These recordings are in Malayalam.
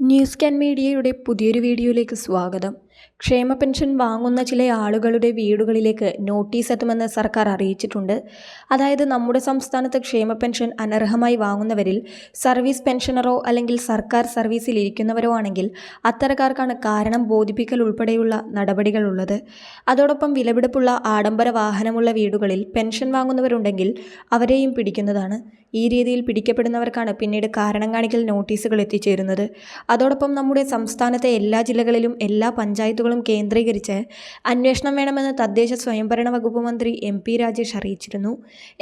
ന്യൂസ് സ്കാൻ മീഡിയയുടെ പുതിയൊരു വീഡിയോയിലേക്ക് സ്വാഗതം. ക്ഷേമ പെൻഷൻ വാങ്ങുന്ന ചില ആളുകളുടെ വീടുകളിലേക്ക് നോട്ടീസ് എത്തുമെന്ന് സർക്കാർ അറിയിച്ചിട്ടുണ്ട്. അതായത് നമ്മുടെ സംസ്ഥാനത്ത് ക്ഷേമ പെൻഷൻ അനർഹമായി വാങ്ങുന്നവരിൽ സർവീസ് പെൻഷനറോ അല്ലെങ്കിൽ സർക്കാർ സർവീസിൽ ഇരിക്കുന്നവരോ ആണെങ്കിൽ അത്തരക്കാർക്കാണ് കാരണം ബോധിപ്പിക്കൽ ഉൾപ്പെടെയുള്ള നടപടികളുള്ളത്. അതോടൊപ്പം വിലപിടിപ്പുള്ള ആഡംബര വാഹനമുള്ള വീടുകളിൽ പെൻഷൻ വാങ്ങുന്നവരുണ്ടെങ്കിൽ അവരെയും പിടിക്കുന്നതാണ്. ഈ രീതിയിൽ പിടിക്കപ്പെടുന്നവർക്കാണ് പിന്നീട് കാരണം കാണിക്കൽ നോട്ടീസുകൾ എത്തിച്ചേരുന്നത്. അതോടൊപ്പം നമ്മുടെ സംസ്ഥാനത്തെ എല്ലാ ജില്ലകളിലും എല്ലാ പഞ്ചായത്തുകളും കേന്ദ്രീകരിച്ച് അന്വേഷണം വേണമെന്ന് തദ്ദേശ സ്വയംഭരണ വകുപ്പ് മന്ത്രി MP രാജേഷ് അറിയിച്ചിരുന്നു.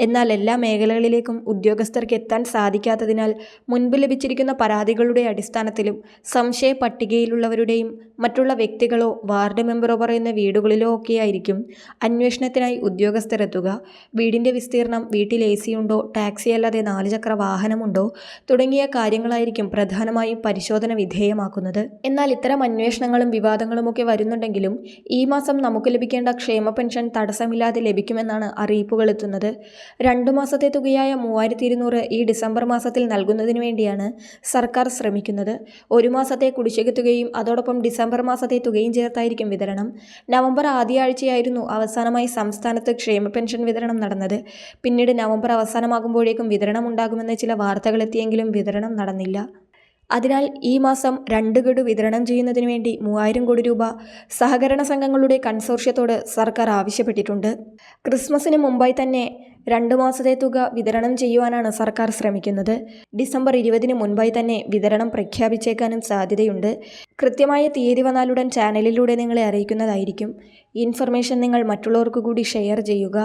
എന്നാൽ എല്ലാ മേഖലകളിലേക്കും ഉദ്യോഗസ്ഥർക്ക് എത്താൻ സാധിക്കാത്തതിനാൽ മുൻപ് ലഭിച്ചിരിക്കുന്ന പരാതികളുടെ അടിസ്ഥാനത്തിലും സംശയ പട്ടികയിലുള്ളവരുടെയും മറ്റുള്ള വ്യക്തികളോ വാർഡ് മെമ്പറോ പറയുന്ന വീടുകളിലോ ഒക്കെയായിരിക്കും അന്വേഷണത്തിനായി ഉദ്യോഗസ്ഥർ എത്തുക. വീടിൻ്റെ വിസ്തീർണം, വീട്ടിൽ AC ഉണ്ടോ, ടാക്സി അല്ലാതെ 4 ചക്ര വാഹനമുണ്ടോ തുടങ്ങിയ കാര്യങ്ങളായിരിക്കും പ്രധാനമായും പരിശോധന വിധേയമാക്കുന്നത്. എന്നാൽ ഇത്തരം അന്വേഷണങ്ങളും വിവാദങ്ങളുമൊക്കെ വരുന്നുണ്ടെങ്കിലും ഈ മാസം നമുക്ക് ലഭിക്കേണ്ട ക്ഷേമ പെൻഷൻ തടസ്സമില്ലാതെ ലഭിക്കുമെന്നാണ് അറിയിപ്പുകൾ എത്തുന്നത്. 2 മാസത്തെ തുകയായ 3200 ഈ ഡിസംബർ മാസത്തിൽ നൽകുന്നതിന് വേണ്ടിയാണ് സർക്കാർ ശ്രമിക്കുന്നത്. 1 മാസത്തെ കുടിശ്ശിക തുകയും അതോടൊപ്പം ഡിസംബർ മാസത്തെ തുകയും ചേർത്തായിരിക്കും വിതരണം. നവംബർ ആദ്യ ആഴ്ചയായിരുന്നു അവസാനമായി സംസ്ഥാനത്ത് ക്ഷേമ പെൻഷൻ വിതരണം നടന്നത്. പിന്നീട് നവംബർ അവസാനമാകുമ്പോഴേക്കും വിതരണം ഉണ്ടാകുമെന്ന് ചില വാർത്തകൾ എത്തിയെങ്കിലും വിതരണം നടന്നില്ല. അതിനാൽ ഈ മാസം 2 ഗഡു വിതരണം ചെയ്യുന്നതിന് വേണ്ടി 3000 കോടി രൂപ സഹകരണ സംഘങ്ങളുടെ കൺസോർഷ്യത്തോട് സർക്കാർ ആവശ്യപ്പെട്ടിട്ടുണ്ട്. ക്രിസ്മസിന് മുമ്പായി തന്നെ 2 മാസത്തെ തുക വിതരണം ചെയ്യുവാനാണ് സർക്കാർ ശ്രമിക്കുന്നത്. ഡിസംബർ 20-ന് മുൻപായി തന്നെ വിതരണം പ്രഖ്യാപിച്ചേക്കാനും സാധ്യതയുണ്ട്. കൃത്യമായ തീയതി വന്നാലുടൻ ചാനലിലൂടെ നിങ്ങളെ അറിയിക്കുന്നതായിരിക്കും. ഇൻഫർമേഷൻ നിങ്ങൾ മറ്റുള്ളവർക്ക് കൂടി ഷെയർ ചെയ്യുക.